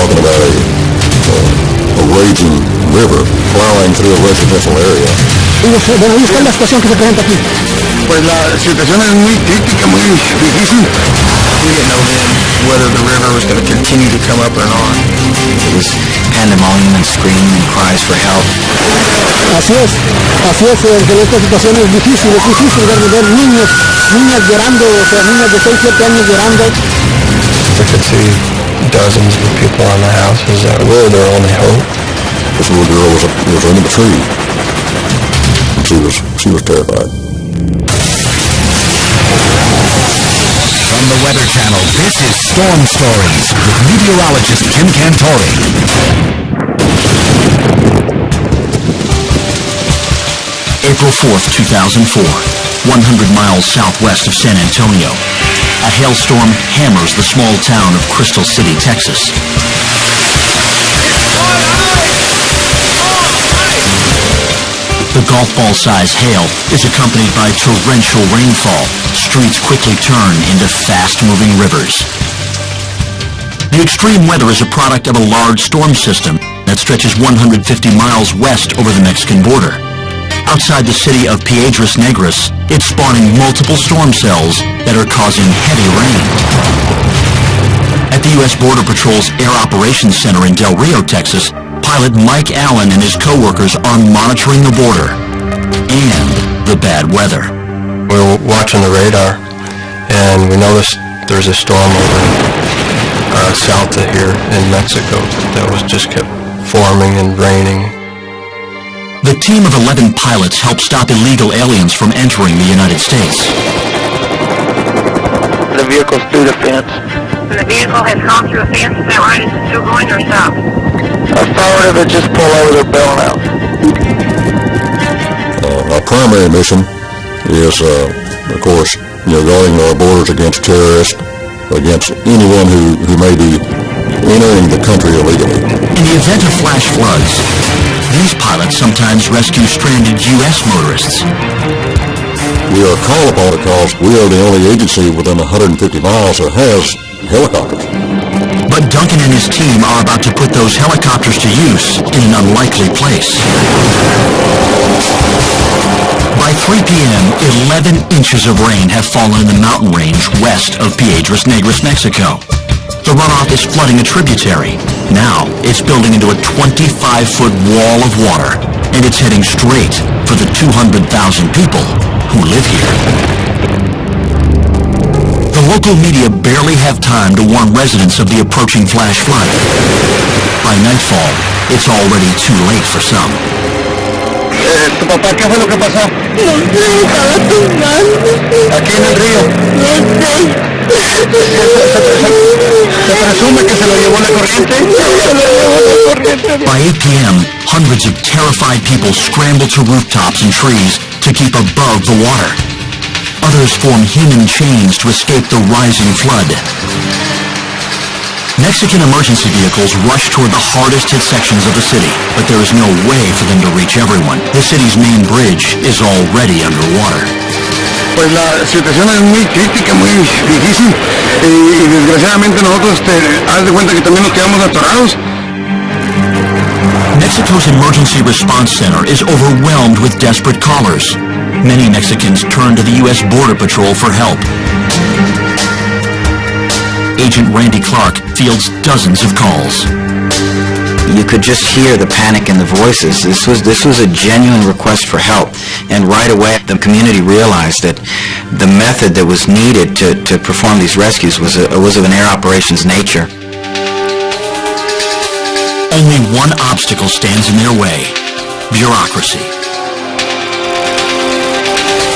talking about a raging river plowing through a residential area. Bueno, ahí está la situación que se presenta aquí. Pues la situación es muy crítica, muy difícil. We didn't know then whether the river was going to continue to come up or not. It was pandemonium and screaming and cries for help. Así es, que esta situación es difícil ver niñas llorando, o sea, niñas de 6, 7 años llorando. I could see dozens of people on the houses that were their only hope. This little girl was under the tree. She was terrified. From the Weather Channel, this is Storm Stories with meteorologist Jim Cantore. April 4th, 2004, 100 miles southwest of San Antonio. A hailstorm hammers the small town of Crystal City, Texas. The golf ball-size hail is accompanied by torrential rainfall. Streets quickly turn into fast-moving rivers. The extreme weather is a product of a large storm system that stretches 150 miles west over the Mexican border. Outside the city of Piedras Negras, it's spawning multiple storm cells that are causing heavy rain. At the U.S. Border Patrol's Air Operations Center in Del Rio, Texas, pilot Mike Allen and his co-workers are monitoring the border and the bad weather. We were watching the radar, and we noticed there's a storm over south of here in Mexico that was just kept forming and raining. The team of 11 pilots helped stop illegal aliens from entering the United States. The vehicle's through the fence. The vehicle has gone through a fence, is that right? Is it still going or stop? Affirmative, just pull over, they're bailing out. Our primary mission is, of course, guarding our borders against terrorists, against anyone who may be entering the country illegally. In the event of flash floods, these pilots sometimes rescue stranded U.S. motorists. We are called upon because we are the only agency within 150 miles that has helicopters. But Duncan and his team are about to put those helicopters to use in an unlikely place. By 3 p.m., 11 inches of rain have fallen in the mountain range west of Piedras Negras, Mexico. The runoff is flooding a tributary. Now, it's building into a 25-foot wall of water, and it's heading straight for the 200,000 people who live here. The local media barely have time to warn residents of the approaching flash flood. By nightfall, it's already too late for some. ¿Tu papá qué fue lo que pasó? No sé, estaba tomando. Aquí en el río. No sé. ¿Se presume que se lo llevó la corriente? By 8 p.m., hundreds of terrified people scramble to rooftops and trees to keep above the water. Others form human chains to escape the rising flood. Mexican emergency vehicles rush toward the hardest-hit sections of the city, but there is no way for them to reach everyone. The city's main bridge is already underwater. Pues la situación es muy crítica, muy difícil, y desgraciadamente nosotros, haz de cuenta que también nos quedamos atorados. Mexico's emergency response center is overwhelmed with desperate callers. Many Mexicans turn to the U.S. Border Patrol for help. Agent Randy Clark fields dozens of calls. You could just hear the panic in the voices. This was a genuine request for help, and right away the community realized that the method that was needed to perform these rescues was of an air operations nature. Only one obstacle stands in their way: bureaucracy.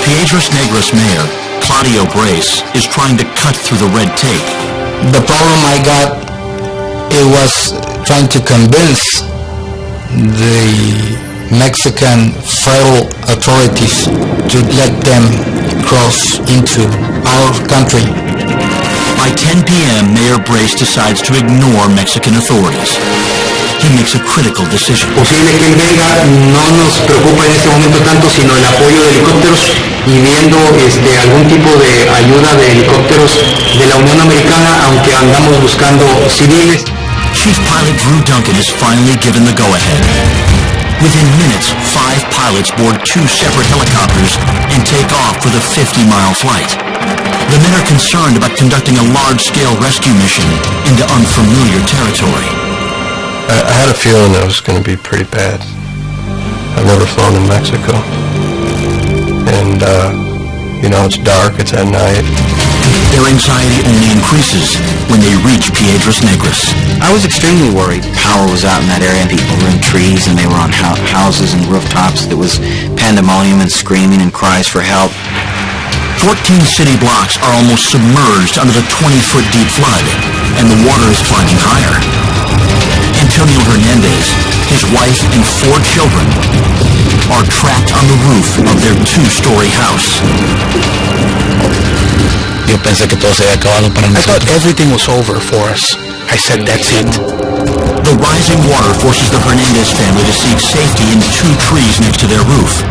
Piedras Negras Mayor Claudio Brace is trying to cut through the red tape. The problem I got, it was trying to convince the Mexican federal authorities to let them cross into our country. By 10 p.m., Mayor Brace decides to ignore Mexican authorities. He makes a critical decision. Posible que él venga, no nos preocupa en este momento tanto, sino el apoyo de helicópteros y viendo algún tipo de ayuda de helicópteros de la Unión Americana, aunque andamos buscando civiles. Chief Pilot Drew Duncan is finally given the go-ahead. Within minutes, 5 pilots board 2 separate helicopters and take off for the 50-mile flight. The men are concerned about conducting a large-scale rescue mission into unfamiliar territory. I had a feeling that it was going to be pretty bad. I've never flown in Mexico. And, it's dark, it's at night. Their anxiety only increases when they reach Piedras Negras. I was extremely worried. Power was out in that area, and people were in trees, and they were on houses and rooftops. There was pandemonium and screaming and cries for help. 14 city blocks are almost submerged under the 20-foot deep flood, and the water is climbing higher. Antonio Hernandez, his wife, and 4 children are trapped on the roof of their 2-story house. Yo pensé que todo se había acabado para nosotros. I thought everything was over for us. I said, that's it. The rising water forces the Hernandez family to seek safety in 2 trees next to their roof.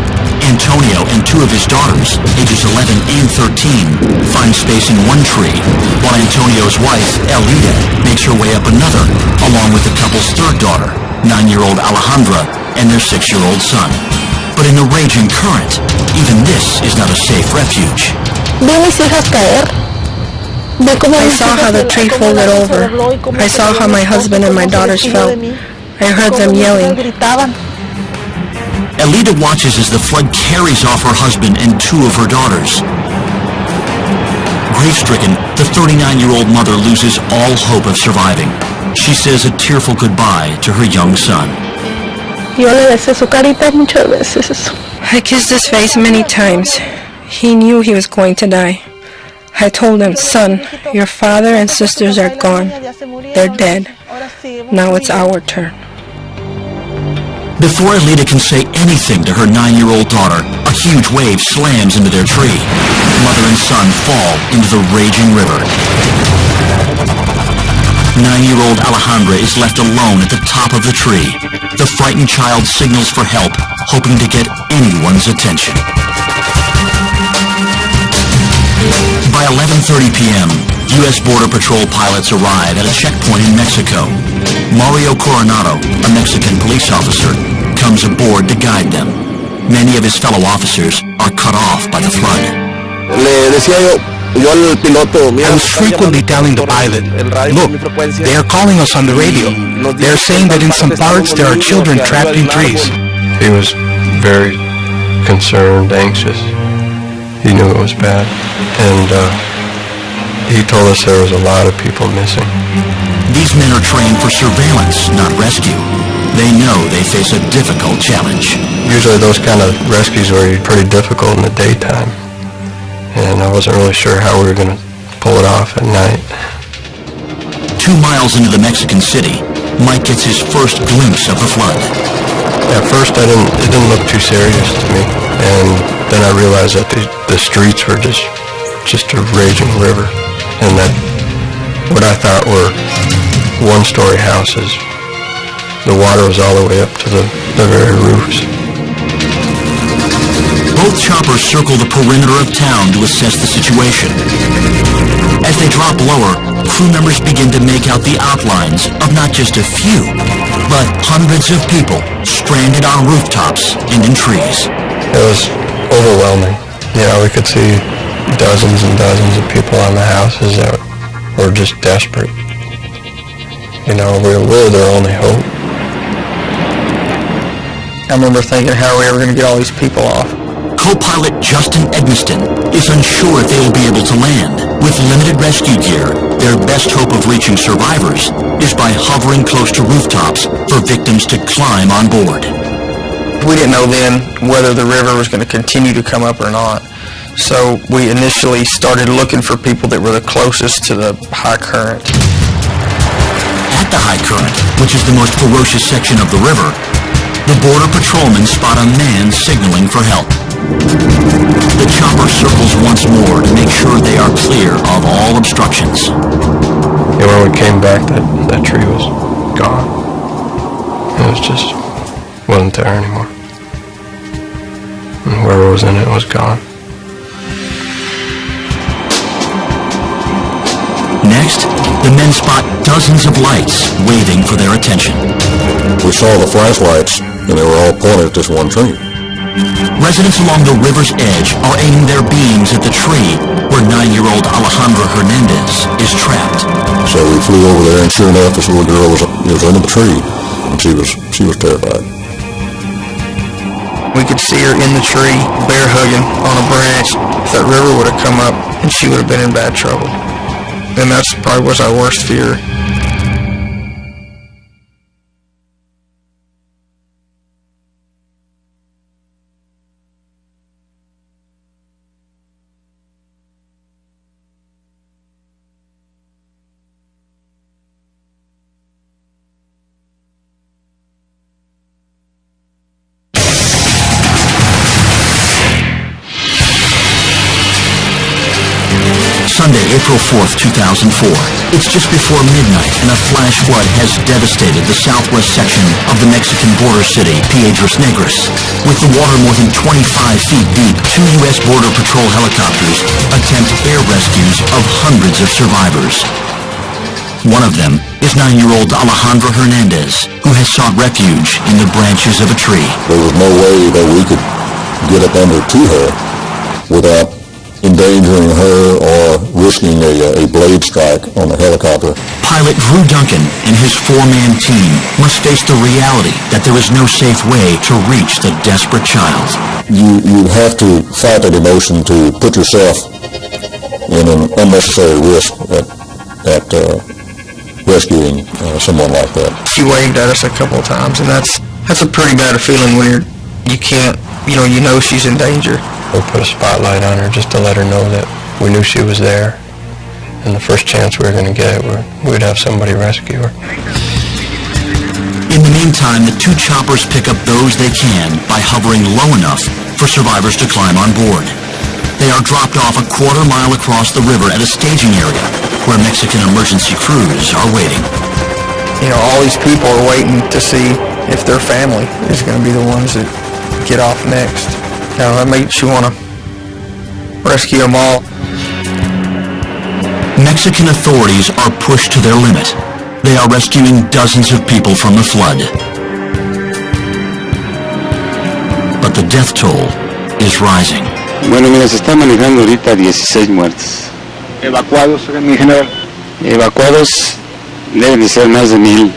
Antonio and 2 of his daughters, ages 11 and 13, find space in one tree, while Antonio's wife, Elida, makes her way up another, along with the couple's 3rd daughter, 9-year-old Alejandra, and their 6-year-old son. But in the raging current, even this is not a safe refuge. I saw how the tree folded over. I saw how my husband and my daughters felt. I heard them yelling. Elida watches as the flood carries off her husband and 2 of her daughters. Grief-stricken, the 39-year-old mother loses all hope of surviving. She says a tearful goodbye to her young son. I kissed his face many times. He knew he was going to die. I told him, son, your father and sisters are gone. They're dead. Now it's our turn. Before Elida can say anything to her 9-year-old daughter, a huge wave slams into their tree. Mother and son fall into the raging river. 9-year-old Alejandra is left alone at the top of the tree. The frightened child signals for help, hoping to get anyone's attention. By 11:30 p.m., U.S. Border Patrol pilots arrive at a checkpoint in Mexico. Mario Coronado, a Mexican police officer, comes aboard to guide them. Many of his fellow officers are cut off by the flood. I was frequently telling the pilot, look, they are calling us on the radio. They are saying that in some parts there are children trapped in trees. He was very concerned, anxious. He knew it was bad. And he told us there was a lot of people missing. These men are trained for surveillance, not rescue. They know they face a difficult challenge. Usually those kind of rescues were pretty difficult in the daytime. And I wasn't really sure how we were going to pull it off at night. 2 miles into the Mexican city, Mike gets his first glimpse of the flood. At first it didn't look too serious to me. And then I realized that the streets were just a raging river. And that what I thought were 1-story houses, the water was all the way up to the very roofs. Both choppers circle the perimeter of town to assess the situation. As they drop lower, crew members begin to make out the outlines of not just a few, but hundreds of people stranded on rooftops and in trees. It was overwhelming. We could see dozens and dozens of people on the houses that were just desperate. We were their only hope. I remember thinking, how are we ever going to get all these people off? Co-pilot Justin Edmiston is unsure if they will be able to land. With limited rescue gear, their best hope of reaching survivors is by hovering close to rooftops for victims to climb on board. We didn't know then whether the river was going to continue to come up or not. So we initially started looking for people that were the closest to the high current. At the high current, which is the most ferocious section of the river, the border patrolmen spot a man signaling for help. The chopper circles once more to make sure they are clear of all obstructions. When we came back, that tree was gone. It wasn't there anymore. And whoever was in it was gone. Next, the men spot dozens of lights waving for their attention. We saw the flashlights, and they were all pointed at this one tree. Residents along the river's edge are aiming their beams at the tree where 9-year-old Alejandra Hernandez is trapped. So we flew over there, and sure enough, this little girl was under the tree, and she was terrified. We could see her in the tree, bear hugging on a branch. If that river would have come up, and she would have been in bad trouble. And that's probably was our worst fear. Sunday, April 4th, 2004. It's just before midnight, and a flash flood has devastated the southwest section of the Mexican border city, Piedras Negras. With the water more than 25 feet deep, 2 U.S. Border Patrol helicopters attempt air rescues of hundreds of survivors. One of them is 9-year-old Alejandra Hernandez, who has sought refuge in the branches of a tree. There was no way that we could get up under to her without endangering her or risking a blade strike on the helicopter. Pilot Drew Duncan and his 4-man team must face the reality that there is no safe way to reach the desperate child. You have to fight that emotion to put yourself in an unnecessary risk at rescuing someone like that. She waved at us a couple of times, and that's a pretty bad feeling when you can't, you know she's in danger. We put a spotlight on her just to let her know that we knew she was there, and the first chance we were going to get, we'd have somebody rescue her. In the meantime, the 2 choppers pick up those they can by hovering low enough for survivors to climb on board. They are dropped off a quarter-mile across the river at a staging area where Mexican emergency crews are waiting. All these people are waiting to see if their family is going to be the ones that get off next. That makes you want to rescue them all. Mexican authorities are pushed to their limit. They are rescuing dozens of people from the flood. But the death toll is rising. Bueno, mira, se está manejando ahorita 16 muertos. ¿Evacuados, mi general? Evacuados deben de ser más de 1,000.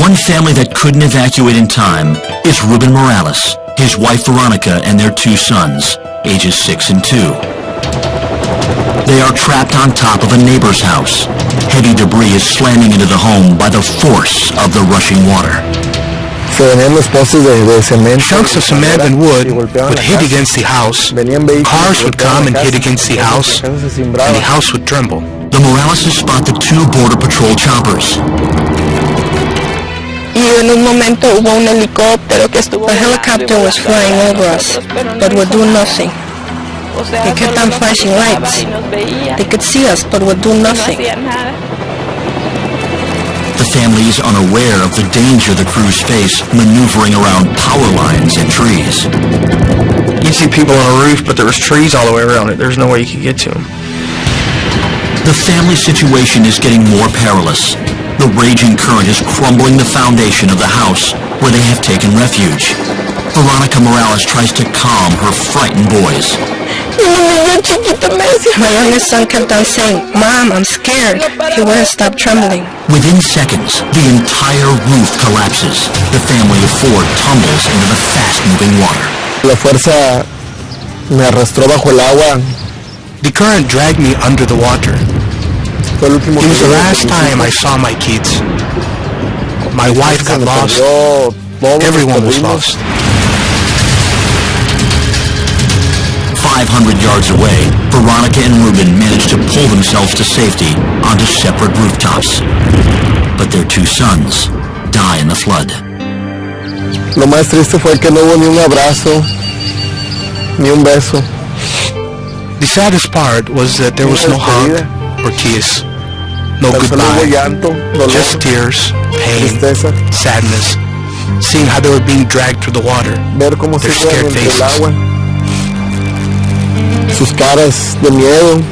One family that couldn't evacuate in time is Ruben Morales, his wife Veronica, and their 2 sons, ages 6 and 2. They are trapped on top of a neighbor's house. Heavy debris is slamming into the home by the force of the rushing water. Chunks of cement and wood would hit against the house, cars would come and hit against the house, and the house would tremble. The Moraleses spot the 2 Border Patrol choppers. The helicopter was flying over us, but would do nothing. They kept on flashing lights. They could see us, but would do nothing. The family is unaware of the danger the crews face maneuvering around power lines and trees. You'd see people on a roof, but there was trees all the way around it. There's no way you could get to them. The family situation is getting more perilous. The raging current is crumbling the foundation of the house where they have taken refuge. Veronica Morales tries to calm her frightened boys. My youngest son kept on saying, "Mom, I'm scared." He wouldn't stop trembling. Within seconds, the entire roof collapses. The family of 4 tumbles into the fast-moving water. La fuerza me arrastró bajo el agua. The current dragged me under the water. It was the last time I saw my kids. My wife got lost. Everyone was lost. 500 yards away, Veronica and Ruben managed to pull themselves to safety onto separate rooftops. But their 2 sons die in the flood. Lo más triste fue que no hubo ni un abrazo, ni un beso. The saddest part was that there was no hug or kiss, no goodbye, just tears, pain, sadness, seeing how they were being dragged through the water, their scared faces. Sus caras de miedo.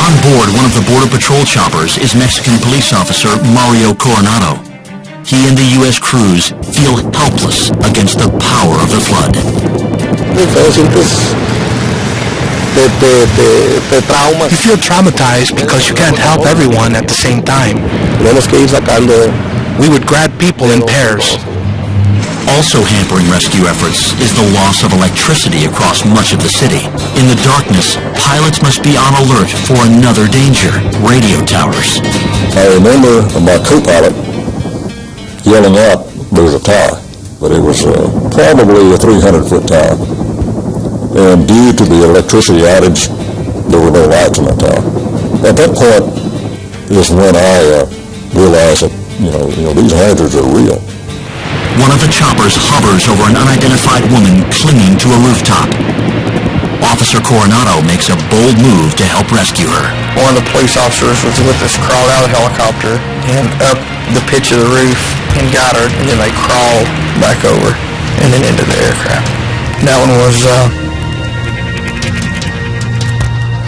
On board one of the Border Patrol choppers is Mexican police officer Mario Coronado. He and the U.S. crews feel helpless against the power of the flood. You feel traumatized because you can't help everyone at the same time. We would grab people in pairs. Also hampering rescue efforts is the loss of electricity across much of the city. In the darkness, pilots must be on alert for another danger, radio towers. I remember my co-pilot yelling out, "There's a tower," but it was probably a 300-foot tower. And due to the electricity outage, there were no lights in that tower. At that point is when I realized that, these hazards are real. One of the choppers hovers over an unidentified woman clinging to a rooftop. Officer Coronado makes a bold move to help rescue her. One of the police officers was with us, crawled out of the helicopter and up the pitch of the roof and got her, and then they crawled back over and then into the aircraft. That one was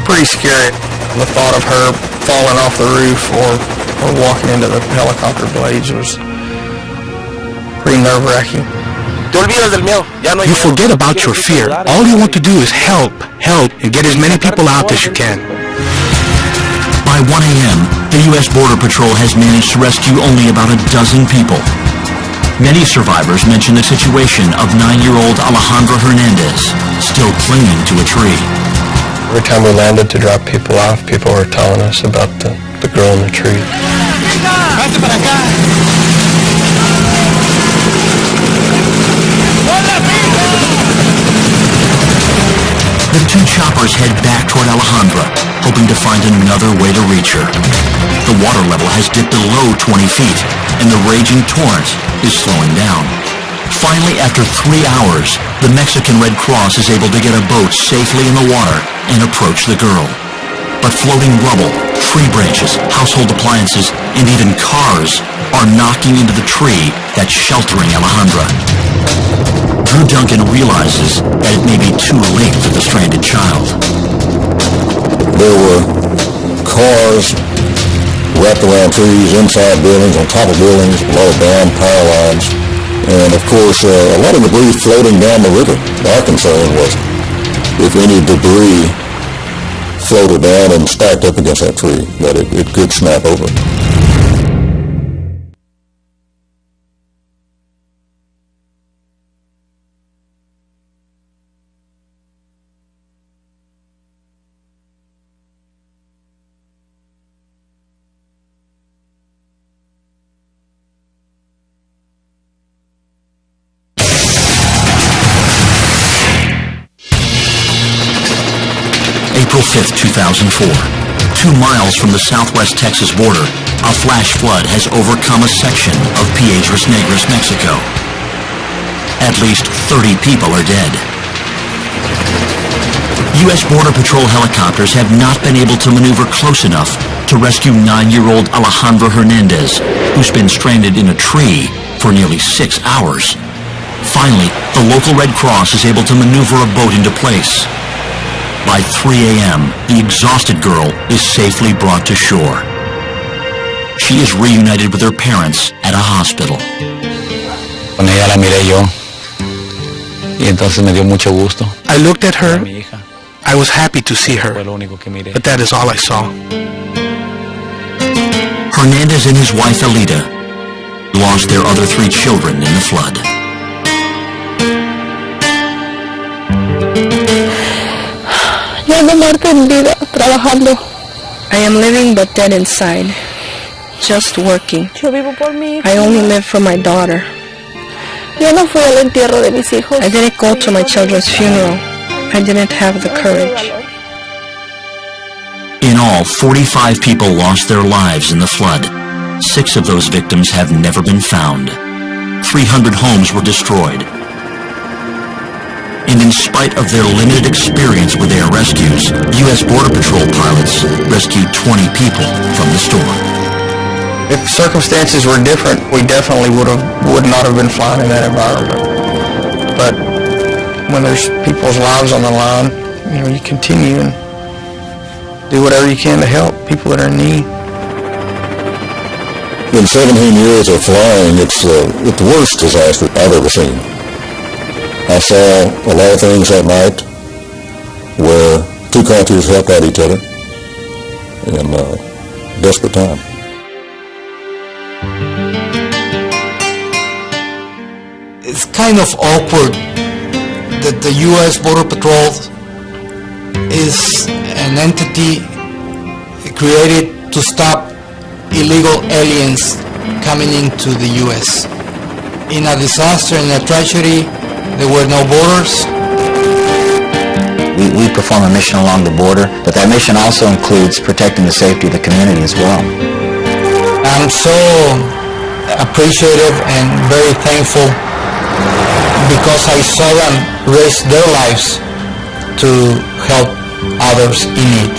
pretty scary. The thought of her falling off the roof or walking into the helicopter blades was pretty nerve-wracking. You forget about your fear. All you want to do is help, and get as many people out as you can. By 1 a.m., the U.S. Border Patrol has managed to rescue only about a dozen people. Many survivors mention the situation of 9-year-old Alejandra Hernandez, still clinging to a tree. Every time we landed to drop people off, people were telling us about the girl in the tree. The two choppers head back toward Alejandra, hoping to find another way to reach her. The water level has dipped below 20 feet, and the raging torrent is slowing down. Finally, after 3 hours, the Mexican Red Cross is able to get a boat safely in the water and approach the girl. But floating rubble, tree branches, household appliances, and even cars are knocking into the tree that's sheltering Alejandra. Drew Duncan realizes that it may be too late for the stranded child. There were cars wrapped around trees, inside buildings, on top of buildings, a lot of down power lines, and of course a lot of debris floating down the river. Our concern was if any debris floated down and stacked up against that tree, that it could snap over. April 5th, 2004. 2 miles from the southwest Texas border, a flash flood has overcome a section of Piedras Negras, Mexico. At least 30 people are dead. U.S. Border Patrol helicopters have not been able to maneuver close enough to rescue 9-year-old Alejandra Hernandez, who's been stranded in a tree for nearly 6 hours. Finally, the local Red Cross is able to maneuver a boat into place. By 3 a.m., the exhausted girl is safely brought to shore. She is reunited with her parents at a hospital. Con ella la miré yo, y entonces me dio mucho gusto. I looked at her. I was happy to see her, but that is all I saw. Hernandez and his wife Alida lost their other 3 children in the flood. I am living but dead inside, just working. I only live for my daughter. I didn't go to my children's funeral. I didn't have the courage. In all, 45 people lost their lives in the flood. 6 of those victims have never been found. 300 homes were destroyed. And in spite of their limited experience with air rescues, U.S. Border Patrol pilots rescued 20 people from the storm. If circumstances were different, we definitely would not have been flying in that environment. But when there's people's lives on the line, you continue, and do whatever you can to help people that are in need. In 17 years of flying, it's the worst disaster I've ever seen. I saw a lot of things that night where two countries helped out each other in a desperate time. It's kind of awkward that the U.S. Border Patrol is an entity created to stop illegal aliens coming into the U.S. In a disaster, in a tragedy, there were no borders. We perform a mission along the border, but that mission also includes protecting the safety of the community as well. I'm so appreciative and very thankful because I saw them risk their lives to help others in need.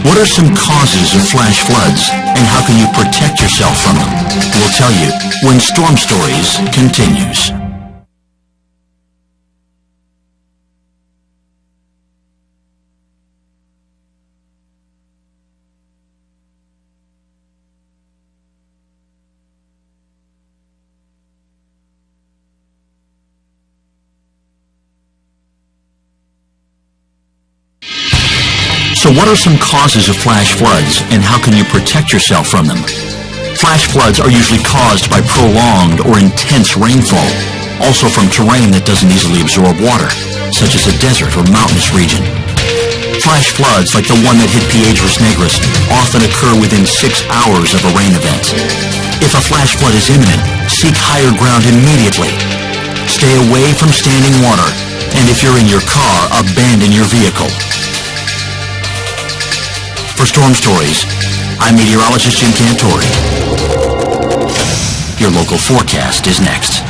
What are some causes of flash floods, and how can you protect yourself from them? We'll tell you when Storm Stories continues. So what are some causes of flash floods, and how can you protect yourself from them? Flash floods are usually caused by prolonged or intense rainfall, also from terrain that doesn't easily absorb water, such as a desert or mountainous region. Flash floods, like the one that hit Piedras Negras, often occur within 6 hours of a rain event. If a flash flood is imminent, seek higher ground immediately. Stay away from standing water, and if you're in your car, abandon your vehicle. For Storm Stories, I'm meteorologist Jim Cantori. Your local forecast is next.